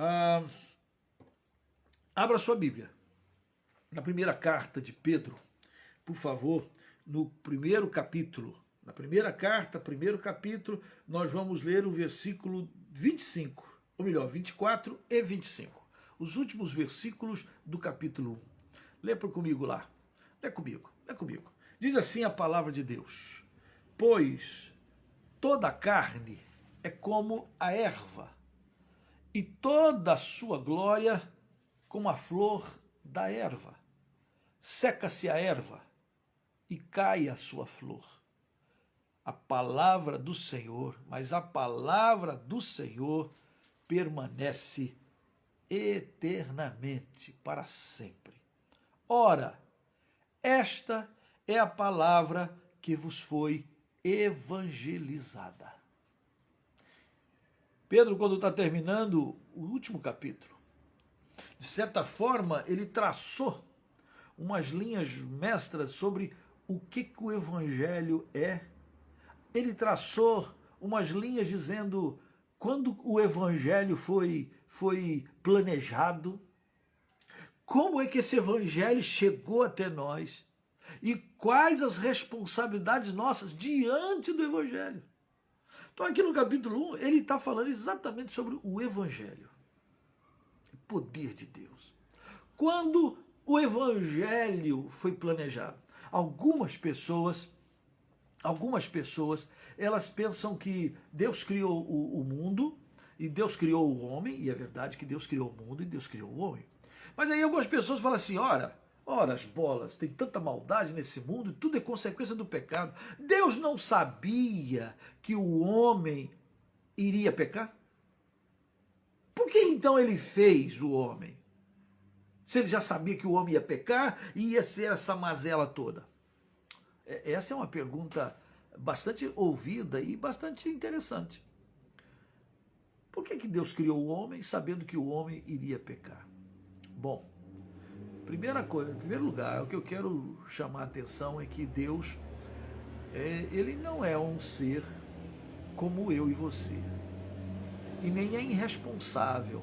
Ah, abra sua Bíblia. Na primeira carta de Pedro, por favor, no primeiro capítulo. Na primeira carta, primeiro capítulo, nós vamos ler o versículo 25, ou melhor, 24 e 25. Os últimos versículos do capítulo 1. Lê comigo lá. Lê comigo, lê comigo. Diz assim a palavra de Deus: pois toda a carne é como a erva, e toda a sua glória como a flor da erva. Seca-se a erva e cai a sua flor. A palavra do Senhor, mas a palavra do Senhor permanece eternamente, para sempre. Ora, esta é a palavra que vos foi evangelizada. Pedro, quando está terminando o último capítulo, de certa forma, ele traçou umas linhas mestras sobre o que o evangelho é. Ele traçou umas linhas dizendo quando o evangelho foi planejado, como é que esse evangelho chegou até nós e quais as responsabilidades nossas diante do evangelho. Então aqui no capítulo 1, ele está falando exatamente sobre o evangelho, o poder de Deus. Quando o evangelho foi planejado, algumas pessoas, elas pensam que Deus criou o mundo e Deus criou o homem, e é verdade que Deus criou o mundo e Deus criou o homem. Mas aí algumas pessoas falam assim, ora as bolas, tem tanta maldade nesse mundo e tudo é consequência do pecado. Deus não sabia que o homem iria pecar? Por que então ele fez o homem? Se ele já sabia que o homem ia pecar e ia ser essa mazela toda? Essa é uma pergunta bastante ouvida e bastante interessante. Por que Deus criou o homem sabendo que o homem iria pecar? Bom, primeira coisa, em primeiro lugar, o que eu quero chamar a atenção é que Deus, ele não é um ser como eu e você. E nem é irresponsável.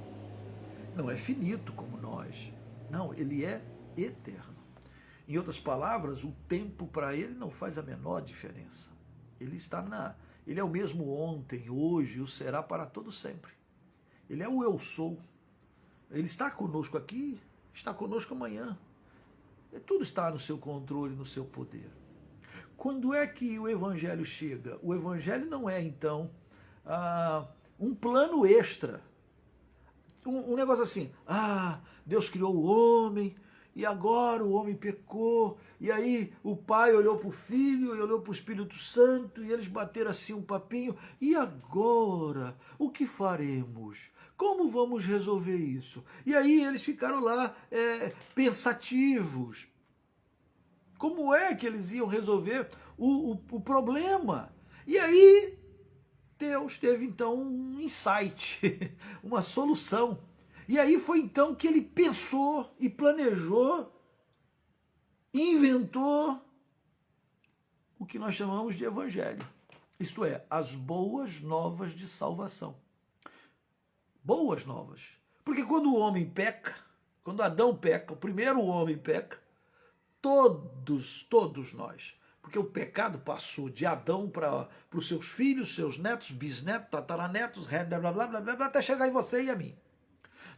Não é finito como nós. Não, ele é eterno. Em outras palavras, o tempo para ele não faz a menor diferença. Ele é o mesmo ontem, hoje, o será para todo sempre. Ele é o eu sou. Ele está conosco aqui, está conosco amanhã. E tudo está no seu controle, no seu poder. Quando é que o evangelho chega? O evangelho não é, então, um plano extra. Um negócio assim, Deus criou o homem, e agora o homem pecou, e aí o pai olhou para o filho, e olhou para o Espírito Santo, e eles bateram assim um papinho, e agora, o que faremos? Como vamos resolver isso? E aí eles ficaram lá pensativos. Como é que eles iam resolver o problema? E aí Deus teve então um insight, uma solução. E aí foi então que ele pensou e planejou, inventou o que nós chamamos de evangelho. Isto é, as boas novas de salvação. Boas novas. Porque quando o homem peca, quando Adão peca, o primeiro homem peca, todos nós, porque o pecado passou de Adão para os seus filhos, seus netos, bisnetos, tataranetos, blá, blá, blá, blá, até chegar em você e a mim.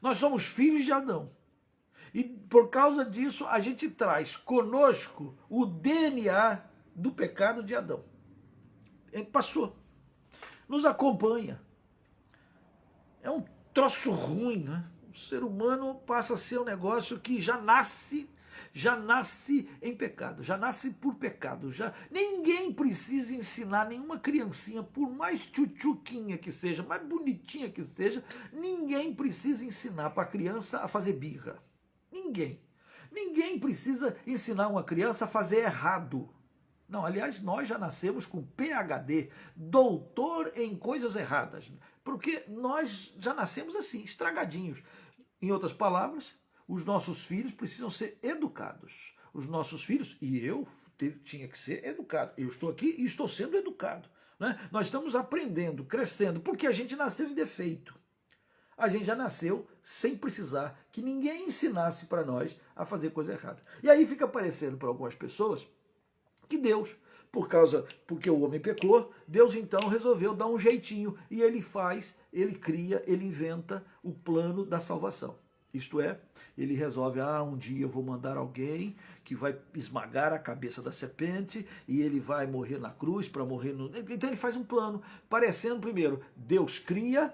Nós somos filhos de Adão. E por causa disso, a gente traz conosco o DNA do pecado de Adão. Ele passou. Nos acompanha. É um troço ruim, né? O ser humano passa a ser um negócio que já nasce em pecado, já nasce por pecado. Ninguém precisa ensinar nenhuma criancinha, por mais tchutchuquinha que seja, mais bonitinha que seja, ninguém precisa ensinar para a criança a fazer birra. Ninguém precisa ensinar uma criança a fazer errado. Não, aliás, nós já nascemos com PhD, doutor em coisas erradas, porque nós já nascemos assim, estragadinhos. Em outras palavras, os nossos filhos precisam ser educados. Os nossos filhos, e eu tinha que ser educado. Eu estou aqui e estou sendo educado. Né? Nós estamos aprendendo, crescendo, porque a gente nasceu em defeito. a gente já nasceu sem precisar que ninguém ensinasse para nós a fazer coisa errada. E aí fica parecendo para algumas pessoas que Deus, porque o homem pecou, Deus então resolveu dar um jeitinho e ele faz, ele cria, ele inventa o plano da salvação. Isto é, ele resolve, um dia eu vou mandar alguém que vai esmagar a cabeça da serpente e ele vai morrer na cruz para morrer no... Então ele faz um plano, parecendo primeiro, Deus cria,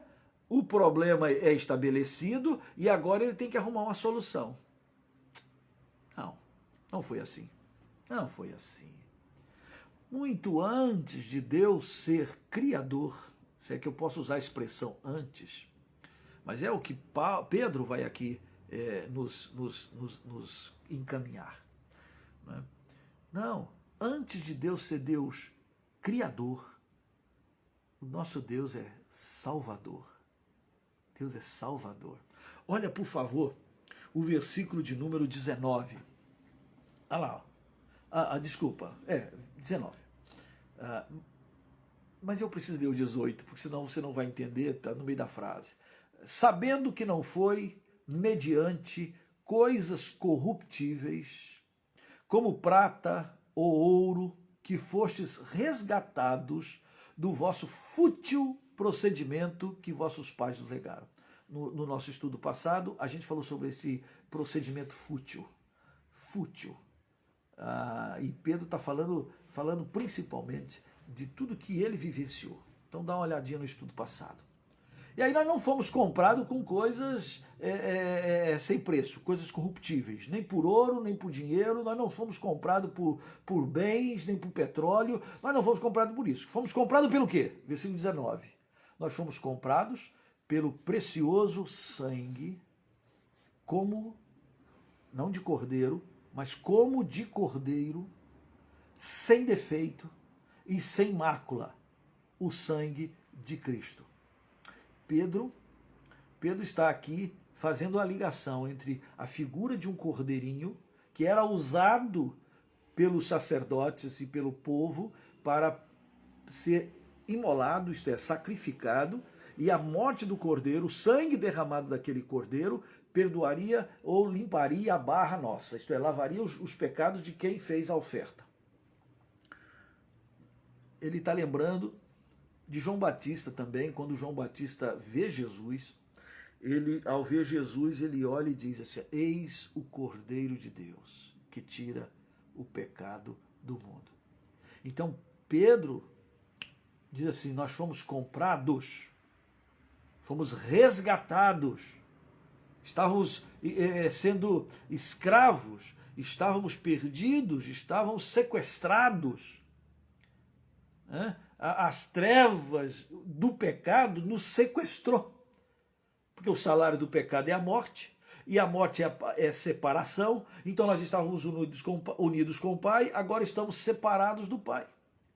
o problema é estabelecido e agora ele tem que arrumar uma solução. Não foi assim. Não foi assim. Muito antes de Deus ser criador, se é que eu posso usar a expressão antes, mas é o que Pedro vai aqui nos encaminhar. Né? Não, antes de Deus ser Deus criador, o nosso Deus é salvador. Deus é salvador. Olha, por favor, o versículo de número 19. Olha lá. Desculpa, 19. Mas eu preciso ler o 18, porque senão você não vai entender, está no meio da frase. Sabendo que não foi mediante coisas corruptíveis, como prata ou ouro, que fostes resgatados do vosso fútil procedimento que vossos pais nos legaram. No nosso estudo passado, a gente falou sobre esse procedimento fútil. E Pedro está falando principalmente de tudo que ele vivenciou. Então dá uma olhadinha no estudo passado. E aí nós não fomos comprados com coisas sem preço, coisas corruptíveis, nem por ouro, nem por dinheiro, nós não fomos comprados por bens, nem por petróleo, nós não fomos comprados por isso. Fomos comprados pelo quê? Versículo 19. Nós fomos comprados pelo precioso sangue, como, não de cordeiro, mas como de cordeiro, sem defeito e sem mácula, o sangue de Cristo. Pedro está aqui fazendo a ligação entre a figura de um cordeirinho, que era usado pelos sacerdotes e pelo povo para ser imolado, isto é, sacrificado, e a morte do cordeiro, o sangue derramado daquele cordeiro, perdoaria ou limparia a barra nossa, isto é, lavaria os pecados de quem fez a oferta. Ele está lembrando de João Batista também, quando João Batista vê Jesus, ao ver Jesus, ele olha e diz assim: eis o Cordeiro de Deus, que tira o pecado do mundo. Então, Pedro diz assim, nós fomos comprados, fomos resgatados, estávamos sendo escravos, estávamos perdidos, estávamos sequestrados, né? As trevas do pecado nos sequestrou, porque o salário do pecado é a morte, e a morte é separação, então nós estávamos unidos com o Pai, agora estamos separados do Pai,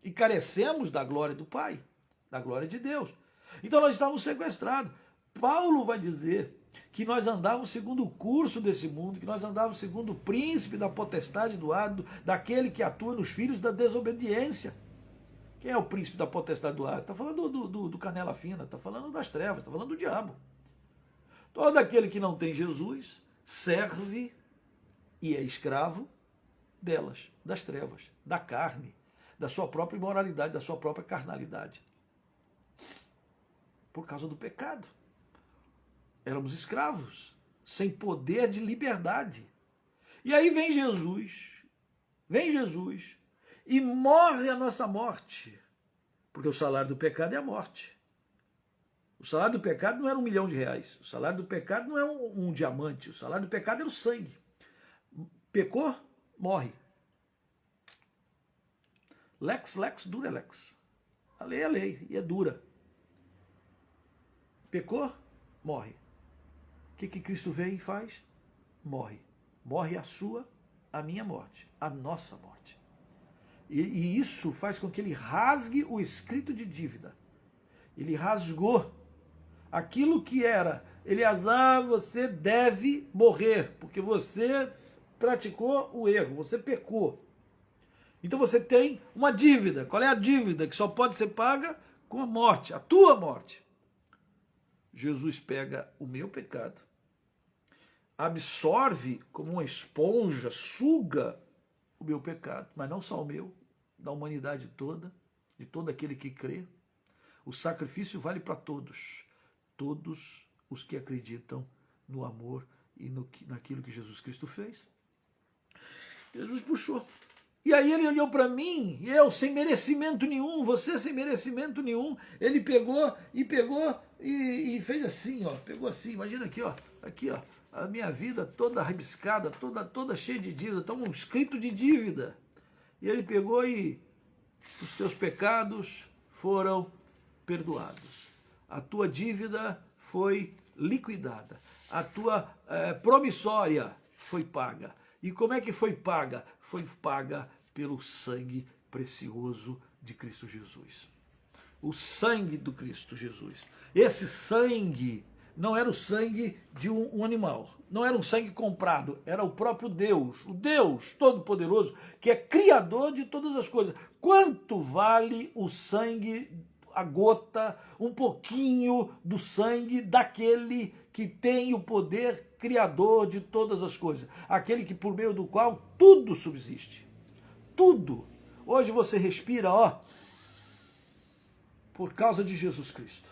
e carecemos da glória do Pai, da glória de Deus. Então nós estávamos sequestrados. Paulo vai dizer que nós andávamos segundo o curso desse mundo, que nós andávamos segundo o príncipe da potestade do ar, daquele que atua nos filhos da desobediência. Quem é o príncipe da potestade do ar? Está falando do canela fina, está falando das trevas, está falando do diabo. Todo aquele que não tem Jesus serve e é escravo delas, das trevas, da carne, da sua própria imoralidade, da sua própria carnalidade. Por causa do pecado. Éramos escravos, sem poder de liberdade. E aí vem Jesus e morre a nossa morte, porque o salário do pecado é a morte. O salário do pecado não era R$1 milhão, o salário do pecado não é um diamante, o salário do pecado era o sangue. Pecou, morre. Lex, lex, dura lex. A lei é lei e é dura. Pecou, morre. O que Cristo vem e faz? Morre. Morre a minha morte, a nossa morte. E isso faz com que ele rasgue o escrito de dívida. Ele rasgou aquilo que era. Eleazar, você deve morrer, porque você praticou o erro, você pecou. Então você tem uma dívida. Qual é a dívida? Que só pode ser paga com a morte, a tua morte. Jesus pega o meu pecado, absorve como uma esponja, suga o meu pecado, mas não só o meu, da humanidade toda, de todo aquele que crê. O sacrifício vale para todos, todos os que acreditam no amor e naquilo que Jesus Cristo fez. Jesus puxou. E aí ele olhou para mim, eu sem merecimento nenhum, você sem merecimento nenhum, ele pegou e fez assim, ó, pegou assim, imagina aqui, ó, a minha vida toda rabiscada, toda cheia de dívida, tá um escrito de dívida. E ele pegou e os teus pecados foram perdoados. A tua dívida foi liquidada. A tua promissória foi paga. E como é que foi paga? Foi paga pelo sangue precioso de Cristo Jesus. O sangue do Cristo Jesus. Esse sangue não era o sangue de um animal, não era um sangue comprado, era o próprio Deus, o Deus Todo-Poderoso, que é criador de todas as coisas. Quanto vale o sangue, a gota, um pouquinho do sangue daquele que tem o poder criador de todas as coisas, aquele que por meio do qual tudo subsiste, tudo. Hoje você respira, ó, por causa de Jesus Cristo.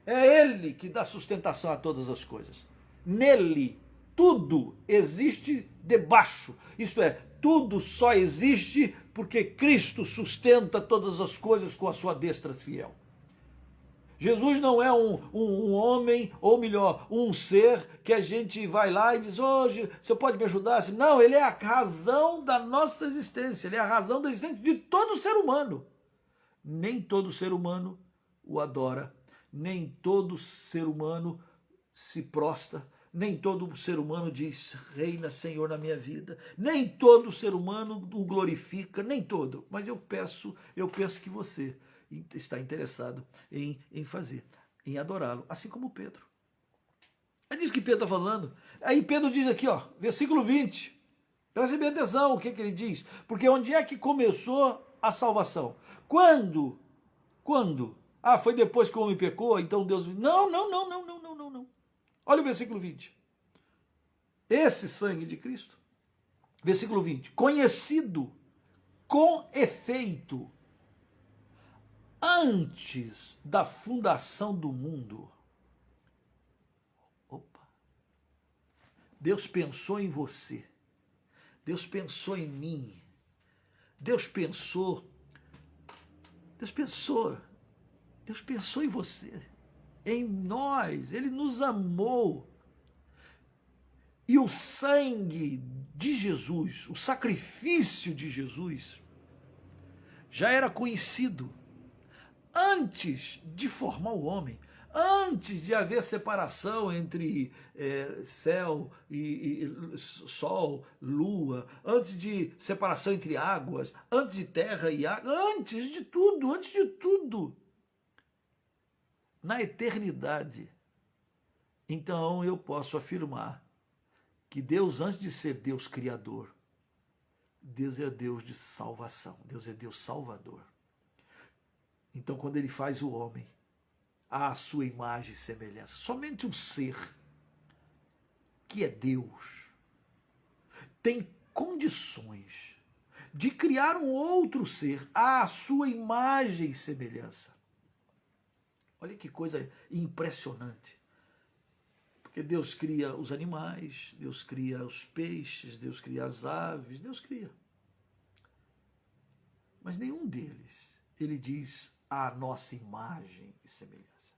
É Ele que dá sustentação a todas as coisas. Nele, tudo existe debaixo. Isto é, tudo só existe porque Cristo sustenta todas as coisas com a sua destra fiel. Jesus não é um homem, ou melhor, um ser que a gente vai lá e diz, hoje, você pode me ajudar? Não, ele é a razão da nossa existência, ele é a razão da existência de todo ser humano. Nem todo ser humano o adora, nem todo ser humano se prostra, nem todo ser humano diz, reina Senhor na minha vida, nem todo ser humano o glorifica, nem todo, mas eu penso que você está interessado em fazer, em adorá-lo, assim como Pedro. É disso que Pedro está falando. Aí Pedro diz aqui, ó, versículo 20, preste bem atenção o que ele diz, porque onde é que começou a salvação? Quando? Ah, foi depois que o homem pecou, então Deus... Não. Olha o versículo 20. Esse sangue de Cristo, versículo 20, conhecido com efeito antes da fundação do mundo. Opa! Deus pensou em você. Deus pensou em mim. Deus pensou em você, em nós. Ele nos amou. E o sangue de Jesus, o sacrifício de Jesus, já era conhecido antes de formar o homem, antes de haver separação entre céu e sol, lua, antes de separação entre águas, antes de terra e água, antes de tudo, na eternidade. Então eu posso afirmar que Deus, antes de ser Deus criador, Deus é Deus de salvação, Deus é Deus salvador. Então quando ele faz o homem à sua imagem e semelhança, somente um ser que é Deus tem condições de criar um outro ser à sua imagem e semelhança. Olha que coisa impressionante. Porque Deus cria os animais, Deus cria os peixes, Deus cria as aves, Deus cria. Mas nenhum deles, ele diz, à nossa imagem e semelhança.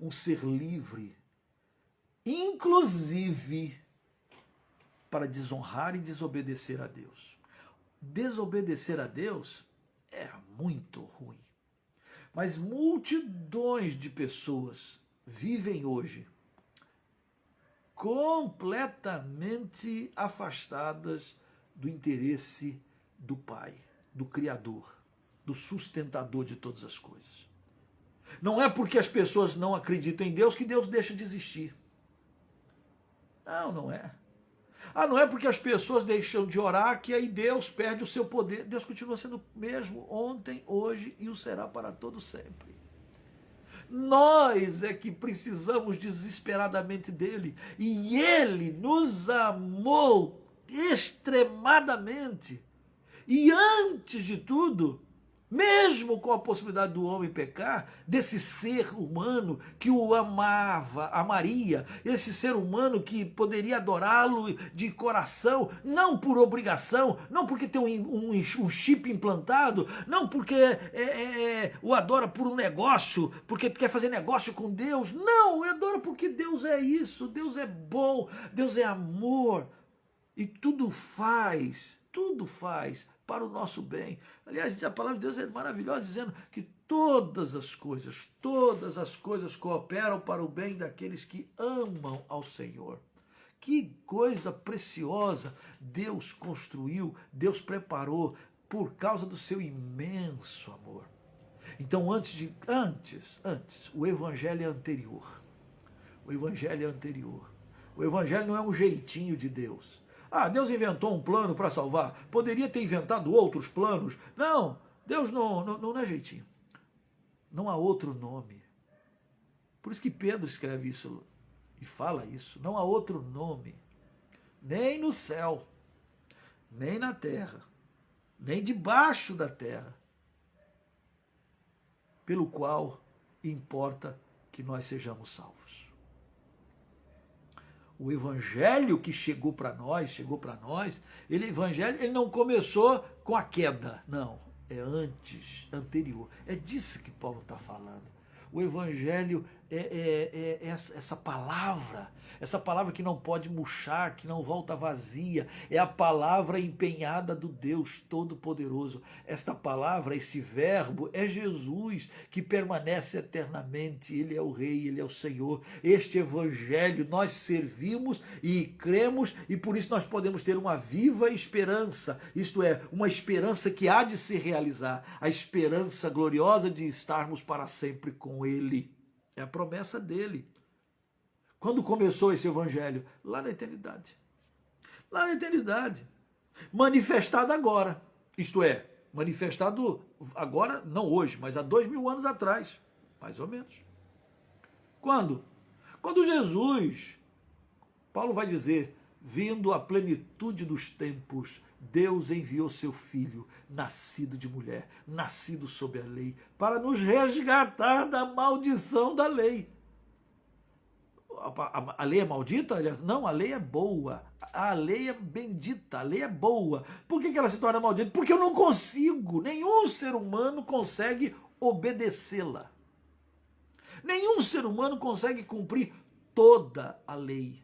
Um ser livre, inclusive para desonrar e desobedecer a Deus. Desobedecer a Deus é muito ruim. Mas multidões de pessoas vivem hoje completamente afastadas do interesse do Pai, do Criador, do sustentador de todas as coisas. Não é porque as pessoas não acreditam em Deus que Deus deixa de existir. Não é. Não é porque as pessoas deixam de orar que aí Deus perde o seu poder. Deus continua sendo o mesmo ontem, hoje e o será para todo sempre. Nós é que precisamos desesperadamente dele. E ele nos amou extremadamente. E antes de tudo, mesmo com a possibilidade do homem pecar, desse ser humano que o amava, amaria, esse ser humano que poderia adorá-lo de coração, não por obrigação, não porque tem um chip implantado, não porque o adora por um negócio, porque quer fazer negócio com Deus, não, adora porque Deus é isso, Deus é bom, Deus é amor, e tudo faz para o nosso bem. Aliás, a palavra de Deus é maravilhosa, dizendo que todas as coisas cooperam para o bem daqueles que amam ao Senhor. Que coisa preciosa Deus construiu, Deus preparou por causa do seu imenso amor. Então, antes, o evangelho é anterior. O evangelho é anterior. O evangelho não é um jeitinho de Deus. Ah, Deus inventou um plano para salvar. Poderia ter inventado outros planos. Não, Deus não é jeitinho. Não há outro nome. Por isso que Pedro escreve isso e fala isso. Não há outro nome. Nem no céu, nem na terra, nem debaixo da terra, pelo qual importa que nós sejamos salvos. O evangelho que chegou para nós, ele não começou com a queda, não, é anterior. É disso que Paulo está falando. O evangelho é essa palavra que não pode murchar, que não volta vazia, é a palavra empenhada do Deus Todo-Poderoso. Esta palavra, esse verbo, é Jesus, que permanece eternamente, ele é o Rei, ele é o Senhor. Este evangelho nós servimos e cremos, e por isso nós podemos ter uma viva esperança, isto é, uma esperança que há de se realizar, a esperança gloriosa de estarmos para sempre com ele. É a promessa dele. Quando começou esse evangelho? Lá na eternidade. Lá na eternidade. Manifestado agora. Isto é, manifestado agora, não hoje, mas há 2000 anos atrás. Mais ou menos. Quando? Quando Jesus, Paulo vai dizer, vindo à plenitude dos tempos, Deus enviou seu Filho, nascido de mulher, nascido sob a lei, para nos resgatar da maldição da lei. A lei é maldita? Não, a lei é boa. A lei é bendita, a lei é boa. Por que ela se torna maldita? Porque eu não consigo, nenhum ser humano consegue obedecê-la. Nenhum ser humano consegue cumprir toda a lei.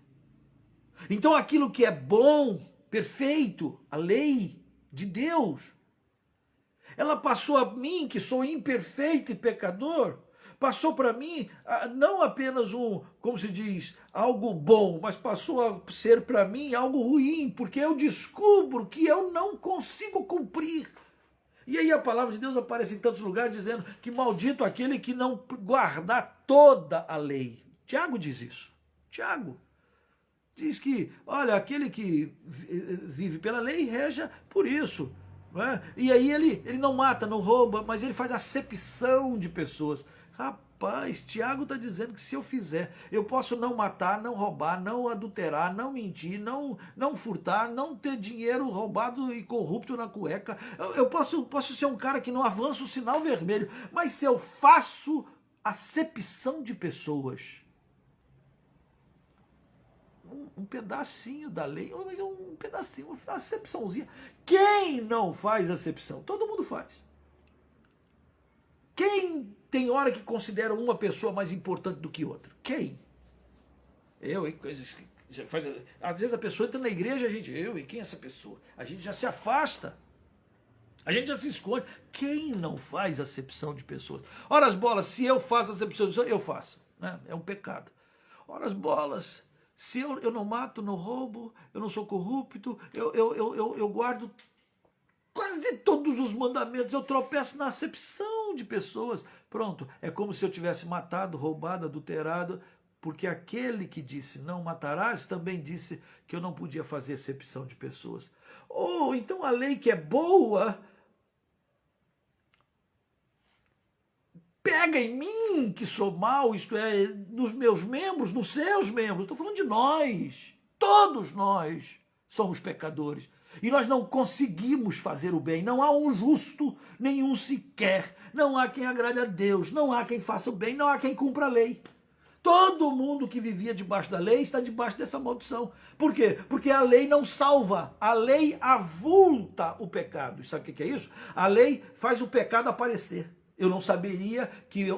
Então aquilo que é bom, perfeito, a lei de Deus, ela passou a mim, que sou imperfeito e pecador, passou para mim não apenas como se diz, algo bom, mas passou a ser para mim algo ruim, porque eu descubro que eu não consigo cumprir. E aí a palavra de Deus aparece em tantos lugares dizendo que maldito aquele que não guardar toda a lei. Tiago diz isso. Tiago diz que, olha, aquele que vive pela lei reja por isso. Não é? E aí ele não mata, não rouba, mas ele faz acepção de pessoas. Rapaz, Tiago está dizendo que se eu fizer, eu posso não matar, não roubar, não adulterar, não mentir, não furtar, não ter dinheiro roubado e corrupto na cueca. Eu posso ser um cara que não avança o sinal vermelho, mas se eu faço acepção de pessoas, um pedacinho da lei, mas um pedacinho, uma acepçãozinha. Quem não faz acepção? Todo mundo faz. Quem tem hora que considera uma pessoa mais importante do que outra? Quem? Eu, hein? Às vezes a pessoa entra na igreja, e quem é essa pessoa? A gente já se afasta. A gente já se esconde. Quem não faz acepção de pessoas? Ora as bolas, se eu faço acepção de pessoas, eu faço. Né? É um pecado. Ora as bolas, se eu não mato, não roubo, eu não sou corrupto, eu guardo quase todos os mandamentos, eu tropeço na acepção de pessoas. Pronto, é como se eu tivesse matado, roubado, adulterado, porque aquele que disse não matarás também disse que eu não podia fazer acepção de pessoas. Ou então a lei que é boa pega em mim, que sou mau, isto é, nos meus membros, nos seus membros. Estou falando de nós. Todos nós somos pecadores. E nós não conseguimos fazer o bem. Não há um justo, nenhum sequer. Não há quem agrade a Deus. Não há quem faça o bem. Não há quem cumpra a lei. Todo mundo que vivia debaixo da lei está debaixo dessa maldição. Por quê? Porque a lei não salva. A lei avulta o pecado. E sabe o que é isso? A lei faz o pecado aparecer. Eu não saberia que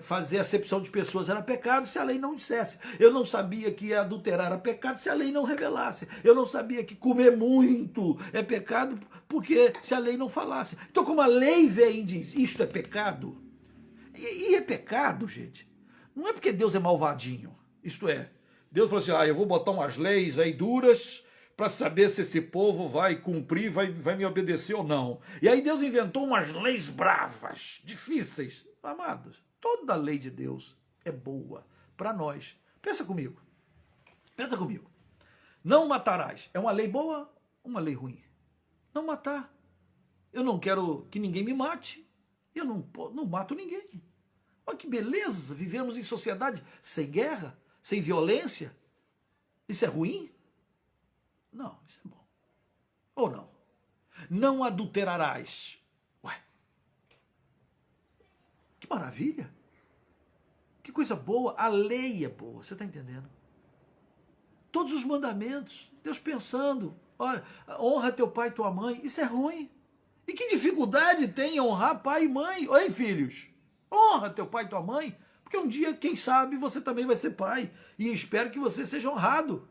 fazer acepção de pessoas era pecado se a lei não dissesse. Eu não sabia que adulterar era pecado se a lei não revelasse. Eu não sabia que comer muito é pecado porque se a lei não falasse. Então, como a lei vem e diz, isto é pecado, e é pecado, gente, não é porque Deus é malvadinho. Isto é, Deus falou assim, eu vou botar umas leis aí duras para saber se esse povo vai cumprir, vai me obedecer ou não. E aí Deus inventou umas leis bravas, difíceis. Amados, toda a lei de Deus é boa para nós. Pensa comigo. Pensa comigo. Não matarás. É uma lei boa ou uma lei ruim? Não matar. Eu não quero que ninguém me mate. Eu não mato ninguém. Olha que beleza, vivemos em sociedade sem guerra, sem violência. Isso é ruim? Não, isso é bom. Ou não? Não adulterarás. Ué, que maravilha. Que coisa boa. A lei é boa, você está entendendo? Todos os mandamentos, Deus pensando, olha, honra teu pai e tua mãe, isso é ruim. E que dificuldade tem honrar pai e mãe? Oi, filhos, honra teu pai e tua mãe, porque um dia, quem sabe, você também vai ser pai. E espero que você seja honrado.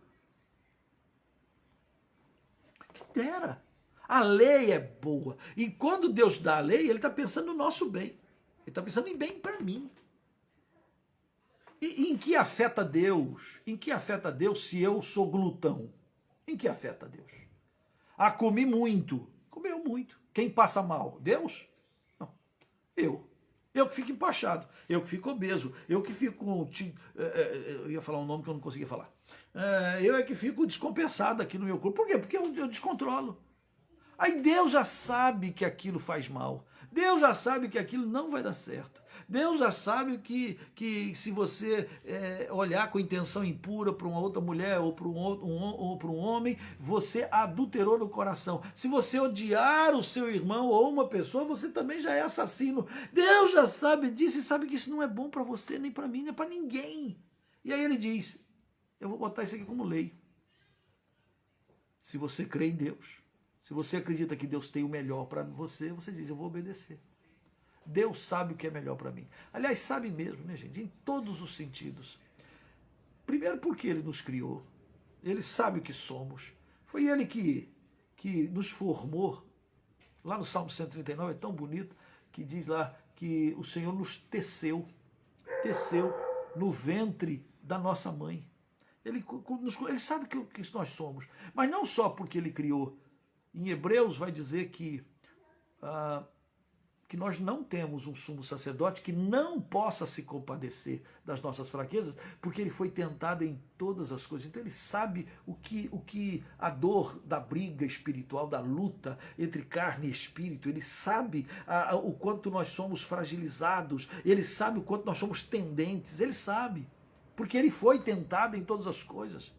Dera. A lei é boa. E quando Deus dá a lei, ele está pensando no nosso bem. Ele está pensando em bem para mim. E em que afeta Deus? Em que afeta Deus se eu sou glutão? Em que afeta Deus? Comi muito. Comeu muito. Quem passa mal? Deus? Não. Eu. Eu que fico empachado. Eu que fico obeso. Eu que fico... Eu ia falar um nome que eu não conseguia falar. Eu é que fico descompensado aqui no meu corpo. Por quê? Porque eu descontrolo. Aí Deus já sabe que aquilo faz mal. Deus já sabe que aquilo não vai dar certo. Deus já sabe que se você olhar com intenção impura para uma outra mulher ou para um homem, você adulterou no coração. Se você odiar o seu irmão ou uma pessoa, você também já é assassino. Deus já sabe disso e sabe que isso não é bom para você, nem para mim, nem para ninguém. E aí ele diz, eu vou botar isso aqui como lei. Se você crê em Deus, se você acredita que Deus tem o melhor para você, você diz, eu vou obedecer. Deus sabe o que é melhor para mim. Aliás, sabe mesmo, né, gente? Em todos os sentidos. Primeiro porque Ele nos criou. Ele sabe o que somos. Foi Ele que nos formou. Lá no Salmo 139 é tão bonito que diz lá que o Senhor nos teceu no ventre da nossa mãe. Ele sabe o que nós somos. Mas não só porque Ele criou. Em Hebreus vai dizer que nós não temos um sumo sacerdote que não possa se compadecer das nossas fraquezas, porque ele foi tentado em todas as coisas. Então ele sabe o que a dor da briga espiritual, da luta entre carne e espírito, ele sabe o quanto nós somos fragilizados, ele sabe o quanto nós somos tendentes, ele sabe, porque ele foi tentado em todas as coisas.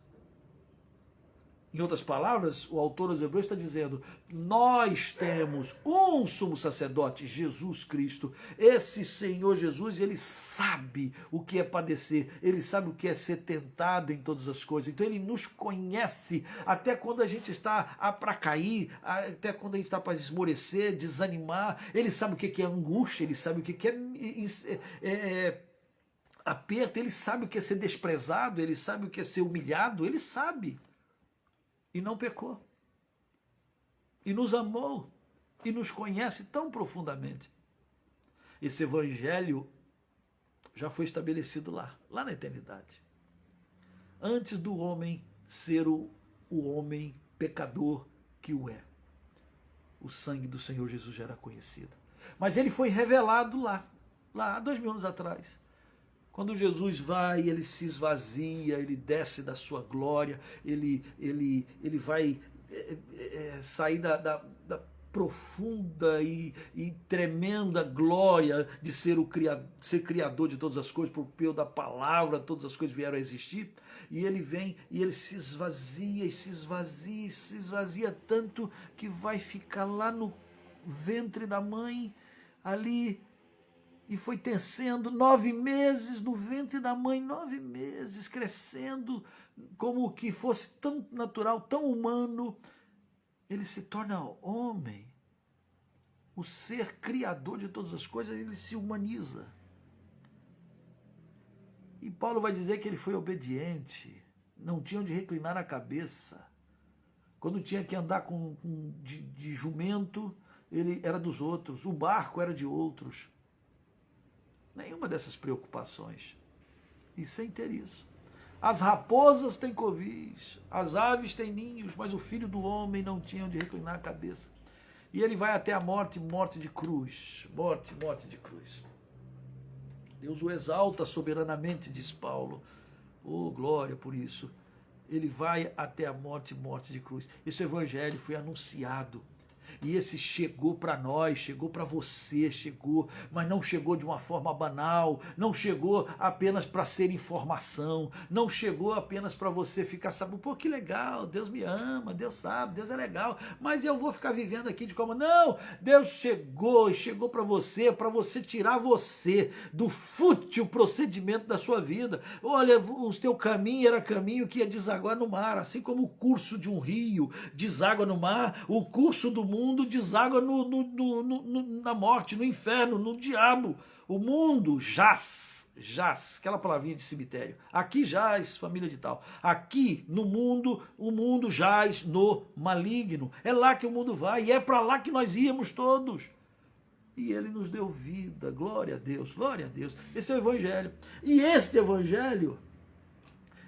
Em outras palavras, o autor aos Hebreus está dizendo, nós temos um sumo sacerdote, Jesus Cristo. Esse Senhor Jesus, ele sabe o que é padecer, ele sabe o que é ser tentado em todas as coisas. Então ele nos conhece até quando a gente está para cair, até quando a gente está para esmorecer, desanimar. Ele sabe o que é angústia, ele sabe o que é aperto, ele sabe o que é ser desprezado, ele sabe o que é ser humilhado, ele sabe. E não pecou. E nos amou. E nos conhece tão profundamente. Esse evangelho já foi estabelecido lá na eternidade. Antes do homem ser o homem pecador que o é. O sangue do Senhor Jesus já era conhecido. Mas ele foi revelado lá há 2000 anos atrás. Quando Jesus vai, ele se esvazia, ele desce da sua glória, ele vai sair profunda e tremenda glória de ser ser criador de todas as coisas, por meio da palavra todas as coisas vieram a existir, e ele vem e ele se esvazia e se esvazia e se esvazia tanto que vai ficar lá no ventre da mãe, ali, e foi tecendo 9 meses no ventre da mãe, 9 meses, crescendo como que fosse tão natural, tão humano. Ele se torna homem, o ser criador de todas as coisas, ele se humaniza. E Paulo vai dizer que ele foi obediente, não tinha onde reclinar a cabeça. Quando tinha que andar de jumento, ele era dos outros, o barco era de outros. Nenhuma dessas preocupações. E sem ter isso. As raposas têm covis, as aves têm ninhos, mas o filho do homem não tinha onde reclinar a cabeça. E ele vai até a morte, morte de cruz. Morte, morte de cruz. Deus o exalta soberanamente, diz Paulo. Oh, glória por isso. Ele vai até a morte, morte de cruz. Esse evangelho foi anunciado. E esse chegou para nós, chegou para você, chegou, mas não chegou de uma forma banal, não chegou apenas para ser informação, não chegou apenas para você ficar sabendo, pô, que legal, Deus me ama, Deus sabe, Deus é legal, mas eu vou ficar vivendo aqui de como? Não, Deus chegou e chegou para você tirar você do fútil procedimento da sua vida. Olha, o teu caminho era caminho que ia desaguar no mar, assim como o curso de um rio deságua no mar, o curso do mundo deságua na morte, no inferno, no diabo. O mundo jaz, aquela palavrinha de cemitério. Aqui jaz, família de tal. Aqui no mundo, o mundo jaz no maligno. É lá que o mundo vai e é para lá que nós íamos todos. E ele nos deu vida, glória a Deus, glória a Deus. Esse é o evangelho. E este evangelho,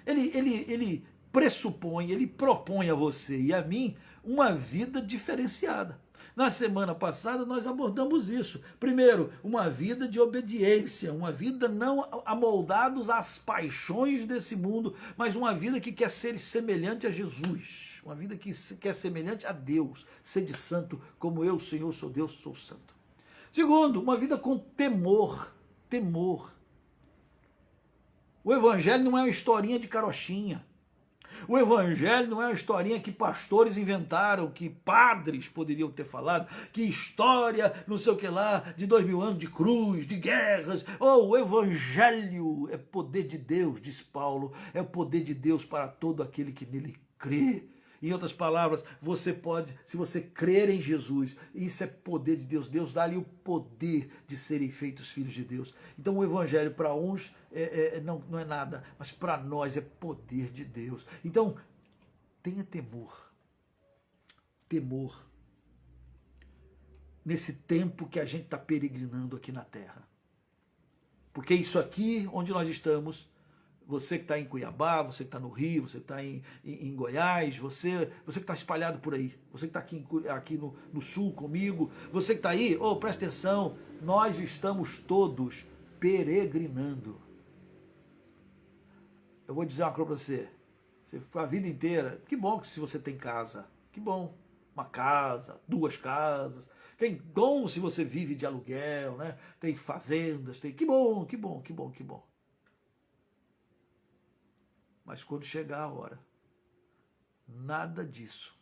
ele pressupõe, ele propõe a você e a mim uma vida diferenciada. Na semana passada nós abordamos isso. Primeiro, uma vida de obediência, uma vida não amoldados às paixões desse mundo, mas uma vida que quer ser semelhante a Jesus, uma vida que quer ser semelhante a Deus, sede santo, como eu, Senhor, sou Deus, sou santo. Segundo, uma vida com temor, temor. O evangelho não é uma historinha de carochinha. O evangelho não é uma historinha que pastores inventaram, que padres poderiam ter falado, que história, não sei o que lá, de 2000 anos de cruz, de guerras. Oh, o evangelho é poder de Deus, diz Paulo, é o poder de Deus para todo aquele que nele crê. Em outras palavras, você pode, se você crer em Jesus, isso é poder de Deus. Deus dá-lhe o poder de serem feitos filhos de Deus. Então o evangelho para uns não é nada, mas para nós é poder de Deus. Então, tenha temor. Temor. Nesse tempo que a gente está peregrinando aqui na terra. Porque isso aqui, onde nós estamos, você que está em Cuiabá, você que está no Rio, você que está em Goiás, você que está espalhado por aí, você que está aqui no Sul comigo, você que está aí, presta atenção, nós estamos todos peregrinando. Eu vou dizer uma coisa para você a vida inteira, que bom que se você tem casa, que bom, uma casa, 2 casas, que bom se você vive de aluguel, né? Tem fazendas, que bom, que bom, que bom, que bom. Mas quando chegar a hora, nada disso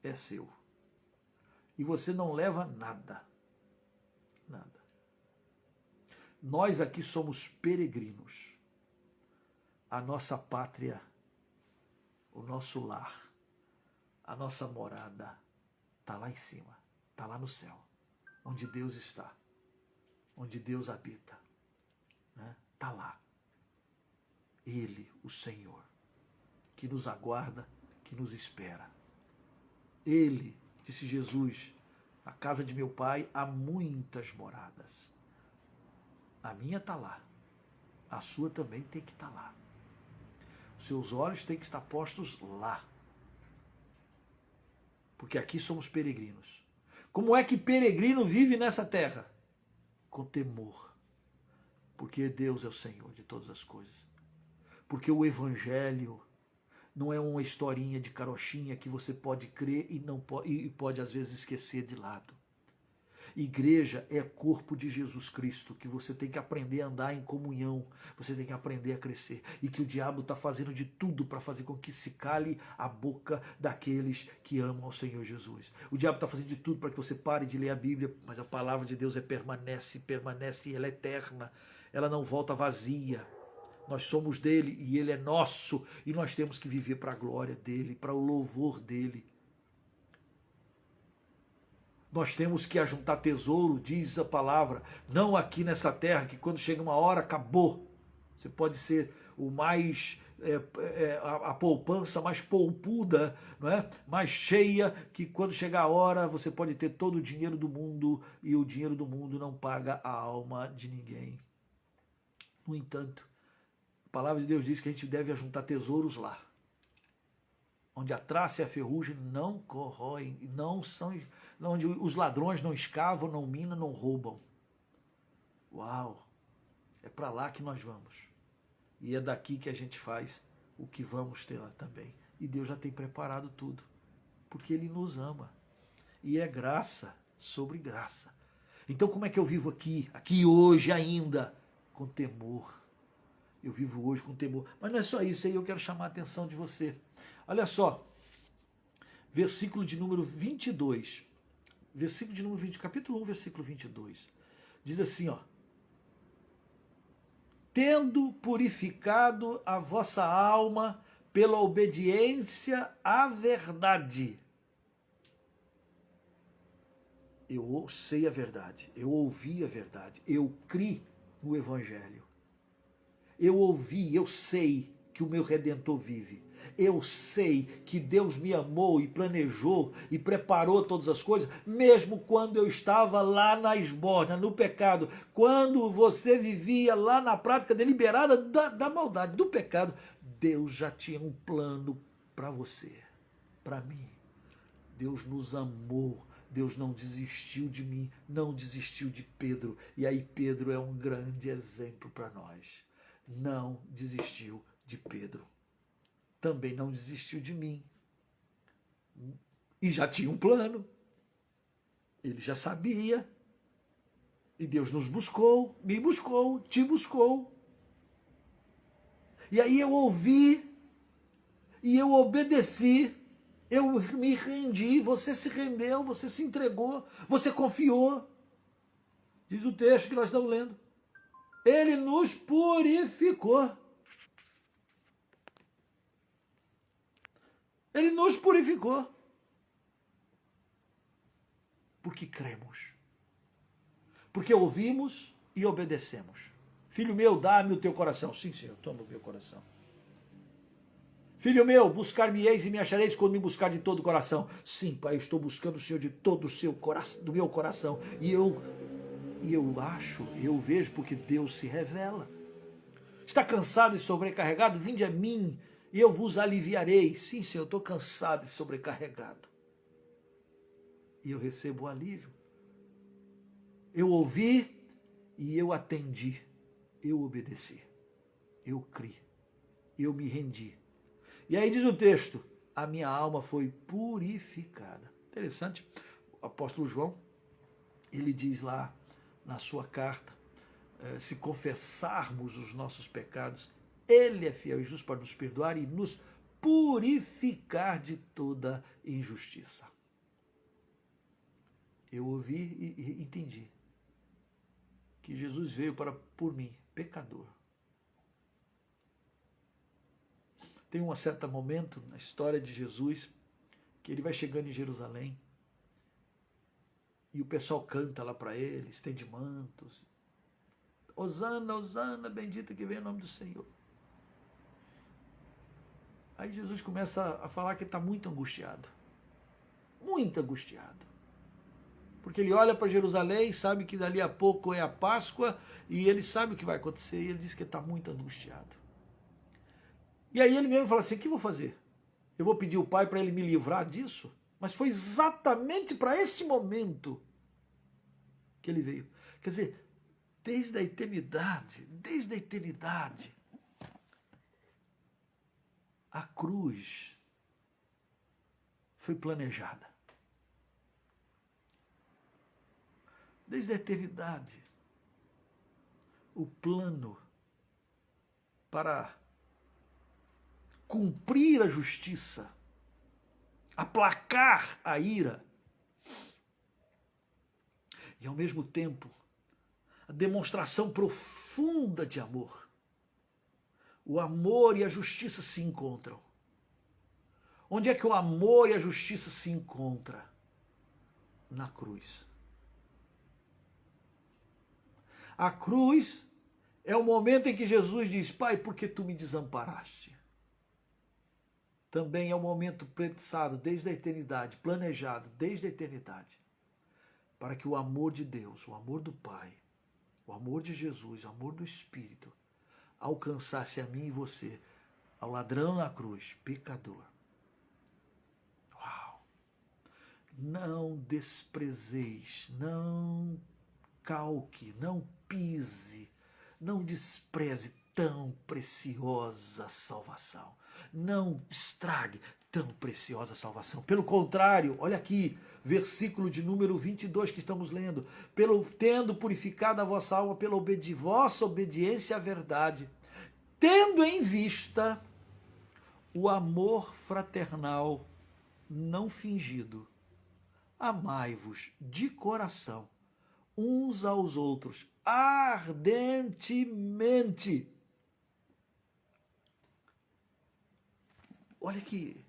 é seu. E você não leva nada. Nada. Nós aqui somos peregrinos. A nossa pátria, o nosso lar, a nossa morada está lá em cima, está lá no céu, onde Deus está, onde Deus habita. Está lá. Ele, o Senhor, que nos aguarda, que nos espera. Ele, disse Jesus, na casa de meu pai há muitas moradas. A minha está lá, a sua também tem que estar lá. Seus olhos têm que estar postos lá. Porque aqui somos peregrinos. Como é que peregrino vive nessa terra? Com temor. Porque Deus é o Senhor de todas as coisas. Porque o evangelho não é uma historinha de carochinha que você pode crer e não pode, e pode às vezes esquecer de lado. Igreja é corpo de Jesus Cristo, que você tem que aprender a andar em comunhão, você tem que aprender a crescer, e que o diabo está fazendo de tudo para fazer com que se cale a boca daqueles que amam ao Senhor Jesus. O diabo está fazendo de tudo para que você pare de ler a Bíblia, mas a palavra de Deus permanece e ela é eterna, ela não volta vazia. Nós somos dele e ele é nosso, e nós temos que viver para a glória dele, para o louvor dele. Nós temos que ajuntar tesouro, diz a palavra, não aqui nessa terra, que quando chega uma hora, acabou. Você pode ser o mais, a poupança mais poupuda, não é? Mais cheia, que quando chegar a hora, você pode ter todo o dinheiro do mundo, e o dinheiro do mundo não paga a alma de ninguém. No entanto, a palavra de Deus diz que a gente deve ajuntar tesouros lá, onde a traça e a ferrugem não corroem, onde os ladrões não escavam, não minam, não roubam. Uau! É para lá que nós vamos. E é daqui que a gente faz o que vamos ter lá também. E Deus já tem preparado tudo, porque Ele nos ama. E é graça sobre graça. Então como é que eu vivo aqui hoje ainda? Com temor. Eu vivo hoje com temor. Mas não é só isso aí, eu quero chamar a atenção de você. Olha só, versículo de número 22, versículo de número 20, capítulo 1, versículo 22, diz assim, ó: tendo purificado a vossa alma pela obediência à verdade. Eu sei a verdade, eu ouvi a verdade, eu criei no Evangelho. Eu ouvi, eu sei que o meu Redentor vive. Eu sei que Deus me amou e planejou e preparou todas as coisas, mesmo quando eu estava lá na esbórnia, no pecado. Quando você vivia lá na prática deliberada da maldade, do pecado, Deus já tinha um plano para você, para mim. Deus nos amou. Deus não desistiu de mim, não desistiu de Pedro. E aí Pedro é um grande exemplo para nós. Não desistiu de Pedro. Também não desistiu de mim. E já tinha um plano. Ele já sabia. E Deus nos buscou, me buscou, te buscou. E aí eu ouvi e eu obedeci. Eu me rendi, você se rendeu, você se entregou, você confiou. Diz o texto que nós estamos lendo. Ele nos purificou. Ele nos purificou. Porque cremos. Porque ouvimos e obedecemos. Filho meu, dá-me o teu coração. Sim, Senhor, toma o meu coração. Filho meu, buscar-me-eis e me achareis quando me buscar de todo o coração. Sim, Pai, eu estou buscando o Senhor de todo o seu coração, do meu coração. E eu vejo porque Deus se revela. Está cansado e sobrecarregado? Vinde a mim e eu vos aliviarei. Sim, Senhor, eu estou cansado e sobrecarregado. E eu recebo o alívio. Eu ouvi e eu atendi. Eu obedeci. Eu criei. Eu me rendi. E aí diz o texto, a minha alma foi purificada. Interessante, o apóstolo João, ele diz lá na sua carta, se confessarmos os nossos pecados, ele é fiel e justo para nos perdoar e nos purificar de toda injustiça. Eu ouvi e entendi que Jesus veio por mim, pecador. Tem um certo momento na história de Jesus que ele vai chegando em Jerusalém e o pessoal canta lá para ele, estende mantos. Hosana, Hosana, bendito que vem o nome do Senhor. Aí Jesus começa a falar que ele está muito angustiado. Muito angustiado. Porque ele olha para Jerusalém, sabe que dali a pouco é a Páscoa e ele sabe o que vai acontecer e ele diz que ele está muito angustiado. E aí ele mesmo fala assim, o que eu vou fazer? Eu vou pedir ao Pai para ele me livrar disso? Mas foi exatamente para este momento que ele veio. Quer dizer, desde a eternidade, A cruz foi planejada. Desde a eternidade, o plano para cumprir a justiça, aplacar a ira, e ao mesmo tempo, a demonstração profunda de amor. O amor e a justiça se encontram. Onde é que o amor e a justiça se encontram? Na cruz. A cruz é o momento em que Jesus diz: Pai, por que tu me desamparaste? Também é o momento pensado desde a eternidade, planejado desde a eternidade, para que o amor de Deus, o amor do Pai, o amor de Jesus, o amor do Espírito, alcançasse a mim e você, ao ladrão na cruz, pecador. Uau! Não desprezeis, não calque, não pise, não despreze tão preciosa salvação. Não estrague tão preciosa salvação. Pelo contrário, olha aqui, versículo de número 22 que estamos lendo. Tendo purificado a vossa alma pela vossa obediência à verdade, tendo em vista o amor fraternal não fingido, amai-vos de coração uns aos outros ardentemente. Olha aqui,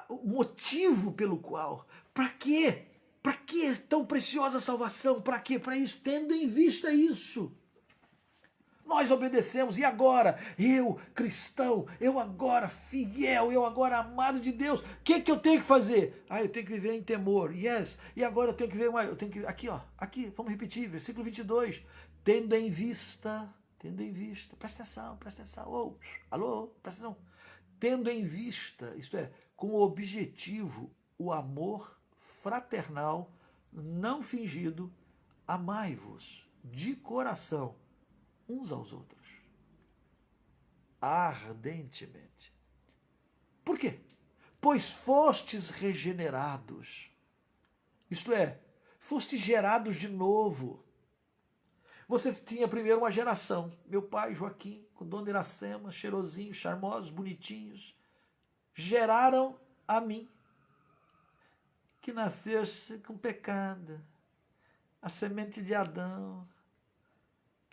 o motivo pelo qual, para quê? Para que tão preciosa salvação? Para quê? Para isso, tendo em vista isso. Nós obedecemos, e agora? Eu, cristão, eu agora, fiel, eu agora, amado de Deus, o que eu tenho que fazer? Eu tenho que viver em temor, yes, e agora eu tenho que viver, aqui, aqui, vamos repetir, versículo 22, tendo em vista, presta atenção, alô, presta atenção, tendo em vista, isto é, com o objetivo, o amor fraternal, não fingido, amai-vos de coração, uns aos outros, ardentemente. Por quê? Pois fostes regenerados, isto é, fostes gerados de novo. Você tinha primeiro uma geração, meu pai Joaquim, com Dona Iracema, cheirosinhos, charmosos, bonitinhos, geraram a mim, que nasceste com pecado, a semente de Adão,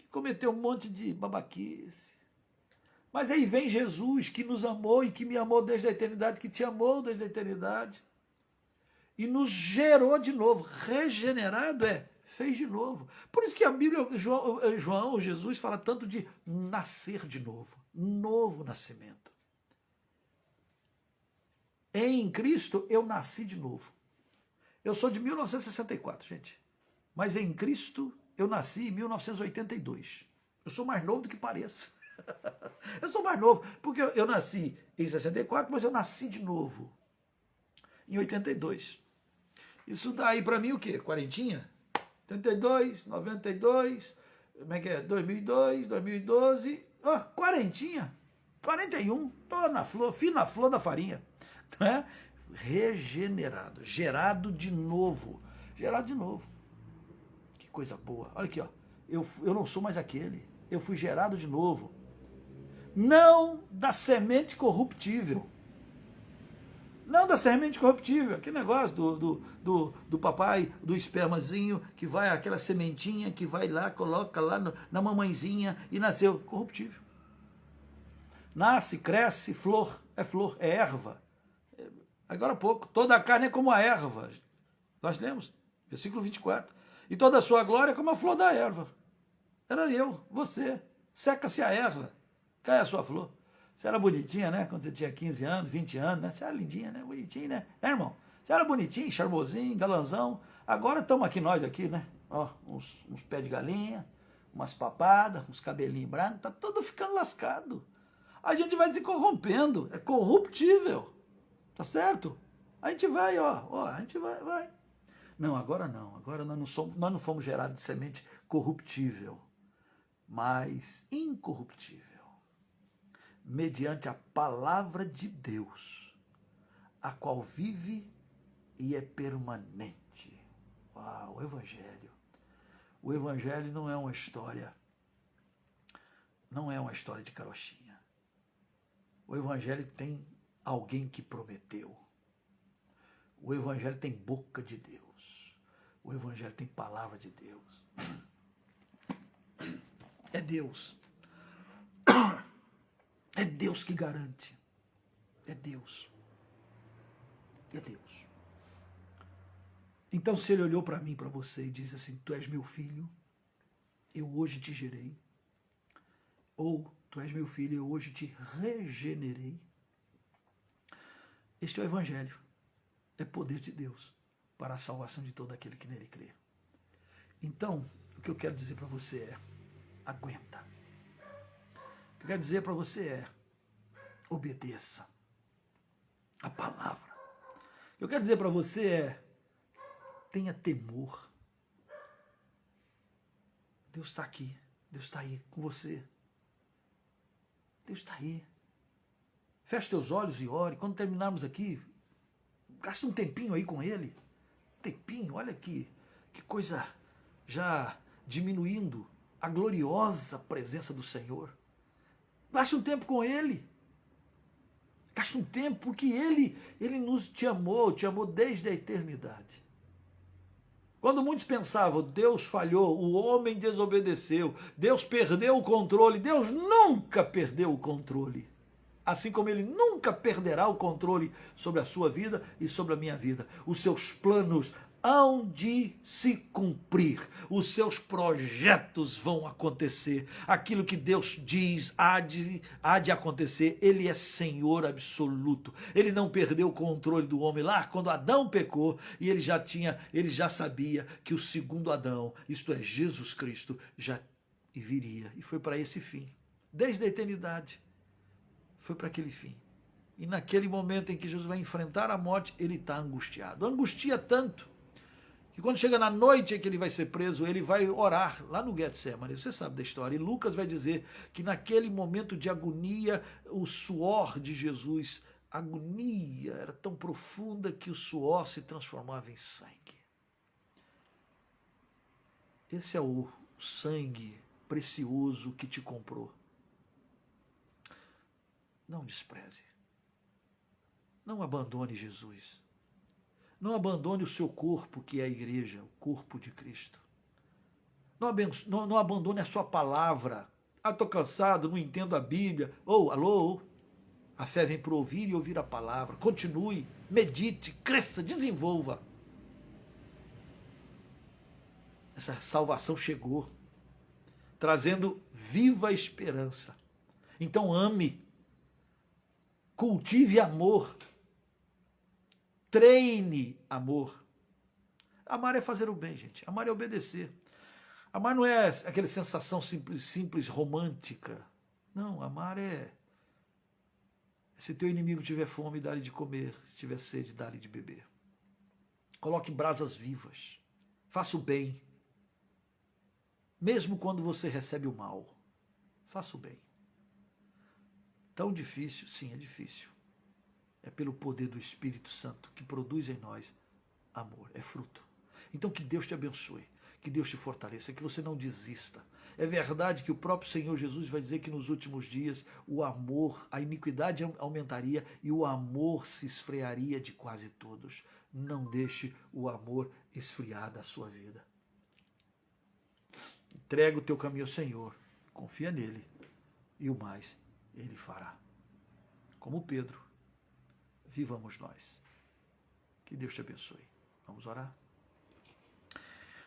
cometeu um monte de babaquice. Mas aí vem Jesus, que nos amou e que me amou desde a eternidade, que te amou desde a eternidade, e nos gerou de novo. Regenerado fez de novo. Por isso que a Bíblia, Jesus fala tanto de nascer de novo, novo nascimento. Em Cristo eu nasci de novo. Eu sou de 1964, gente. Mas em Cristo eu nasci em 1982. Eu sou mais novo do que pareça. Eu sou mais novo, porque eu nasci em 64, mas eu nasci de novo em 82. Isso dá aí para mim o quê? Quarentinha? 82, 92, como é que é? 2002, 2012, quarentinha, 41, tô na flor, fina flor da farinha. Né? Regenerado, gerado de novo. Gerado de novo. Que coisa boa. Olha aqui, ó. Eu não sou mais aquele. Eu fui gerado de novo. Não da semente corruptível. Não da semente corruptível. Aquele negócio do papai, do espermazinho, que vai, aquela sementinha que vai lá, coloca lá na mamãezinha e nasceu. Corruptível. Nasce, cresce, flor, é erva. Agora há pouco, toda a carne é como a erva. Nós lemos, versículo 24. E toda a sua glória é como a flor da erva. Era eu, você. Seca-se a erva, cai a sua flor. Você era bonitinha, né? Quando você tinha 15 anos, 20 anos, né? Você era lindinha, né? Bonitinha, né? Né, irmão? Você era bonitinho, charmosinho, galanzão. Agora estamos aqui nós aqui, né? Ó, uns pés de galinha, umas papadas, uns cabelinhos brancos. Tá tudo ficando lascado. A gente vai se corrompendo. É corruptível. Tá certo? A gente vai, a gente vai. Não, agora não. Agora nós não fomos gerados de semente corruptível, mas incorruptível. mediante a palavra de Deus, a qual vive e é permanente. Uau, o Evangelho. O Evangelho não é uma história de carochinha. O Evangelho tem alguém que prometeu. O Evangelho tem boca de Deus. O Evangelho tem palavra de Deus. É Deus. É Deus que garante. É Deus. É Deus. Então, se ele olhou para mim, para você, e disse assim, tu és meu filho, eu hoje te gerei. Ou, tu és meu filho, eu hoje te regenerei. Este é o Evangelho. É poder de Deus para a salvação de todo aquele que nele crê. Então, o que eu quero dizer para você é, aguenta. O que eu quero dizer para você é, obedeça a palavra. O que eu quero dizer para você é, tenha temor. Deus está aqui. Deus está aí com você. Deus está aí. Feche teus olhos e ore. Quando terminarmos aqui, gaste um tempinho aí com Ele. Um tempinho, olha aqui. Que coisa já diminuindo a gloriosa presença do Senhor. Gaste um tempo com Ele. Gaste um tempo, porque Ele te amou desde a eternidade. Quando muitos pensavam, Deus falhou, o homem desobedeceu, Deus perdeu o controle, Deus nunca perdeu o controle. Assim como Ele nunca perderá o controle sobre a sua vida e sobre a minha vida. Os seus planos hão de se cumprir, os seus projetos vão acontecer, aquilo que Deus diz há de acontecer. Ele é Senhor absoluto, Ele não perdeu o controle do homem lá quando Adão pecou, e ele já sabia que o segundo Adão, isto é, Jesus Cristo, já viria, e foi para esse fim, desde a eternidade, foi para aquele fim. E naquele momento em que Jesus vai enfrentar a morte, ele está angustiado, angustia tanto, que quando chega na noite em que ele vai ser preso, ele vai orar lá no Getsemane. Você sabe da história. E Lucas vai dizer que naquele momento de agonia, o suor de Jesus, a agonia era tão profunda que o suor se transformava em sangue. Esse é o sangue precioso que te comprou. Não despreze. Não abandone Jesus. Não abandone o seu corpo, que é a igreja, o corpo de Cristo. Não abandone a sua palavra. Ah, estou cansado, não entendo a Bíblia. Alô? A fé vem por ouvir e ouvir a palavra. Continue, medite, cresça, desenvolva. Essa salvação chegou, trazendo viva esperança. Então ame, cultive amor. Treine amor. Amar é fazer o bem, gente. Amar é obedecer. Amar não é aquela sensação simples romântica. Não, amar é... Se teu inimigo tiver fome, dá-lhe de comer. Se tiver sede, dá-lhe de beber. Coloque brasas vivas. Faça o bem. Mesmo quando você recebe o mal. Faça o bem. Tão difícil? Sim, é difícil. É pelo poder do Espírito Santo que produz em nós amor, é fruto. Então que Deus te abençoe, que Deus te fortaleça, que você não desista. É verdade que o próprio Senhor Jesus vai dizer que nos últimos dias o amor, a iniquidade aumentaria e o amor se esfriaria de quase todos. Não deixe o amor esfriar da sua vida. Entrega o teu caminho ao Senhor, confia nele e o mais ele fará. Como Pedro. Vivamos nós. Que Deus te abençoe. Vamos orar?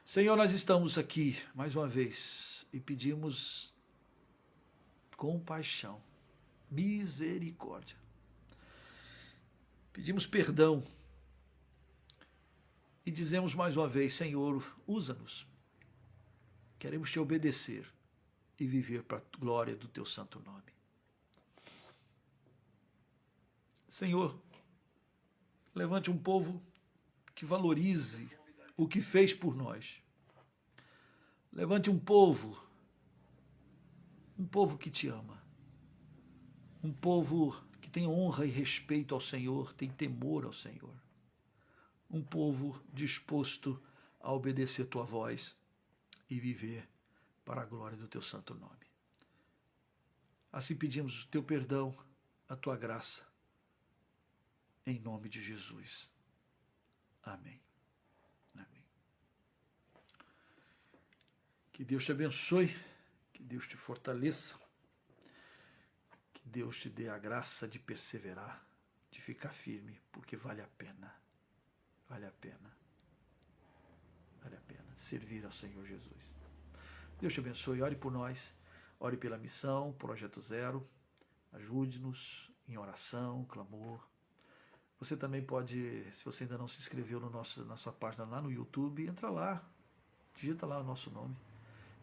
Senhor, nós estamos aqui mais uma vez e pedimos compaixão, misericórdia. Pedimos perdão e dizemos mais uma vez, Senhor, usa-nos. Queremos te obedecer e viver para a glória do teu santo nome. Senhor, levante um povo que valorize o que fez por nós. Levante um povo que te ama. um povo que tem honra e respeito ao Senhor, tem temor ao Senhor. Um povo disposto a obedecer tua voz e viver para a glória do teu santo nome. Assim pedimos o teu perdão, a tua graça, em nome de Jesus. Amém. Amém. Que Deus te abençoe, que Deus te fortaleça, que Deus te dê a graça de perseverar, de ficar firme, porque vale a pena. Vale a pena. Vale a pena servir ao Senhor Jesus. Deus te abençoe, ore por nós, ore pela missão, Projeto Zero, ajude-nos em oração, clamor. Você também pode, se você ainda não se inscreveu na nossa página lá no YouTube, entra lá, digita lá o nosso nome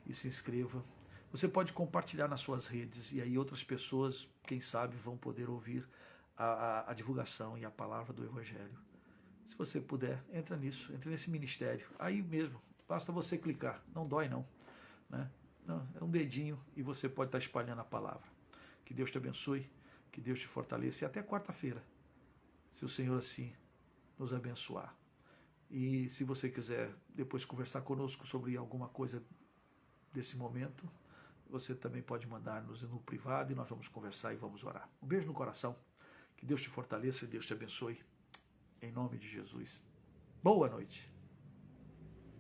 e se inscreva. Você pode compartilhar nas suas redes e aí outras pessoas, quem sabe, vão poder ouvir a divulgação e a palavra do Evangelho. Se você puder, entra nisso, entra nesse ministério. Aí mesmo, basta você clicar, não dói não, né? Não, é um dedinho e você pode estar espalhando a palavra. Que Deus te abençoe, que Deus te fortaleça e até quarta-feira, se o Senhor assim nos abençoar. E se você quiser depois conversar conosco sobre alguma coisa desse momento, você também pode mandar-nos no privado e nós vamos conversar e vamos orar. Um beijo no coração, que Deus te fortaleça e Deus te abençoe. Em nome de Jesus. Boa noite.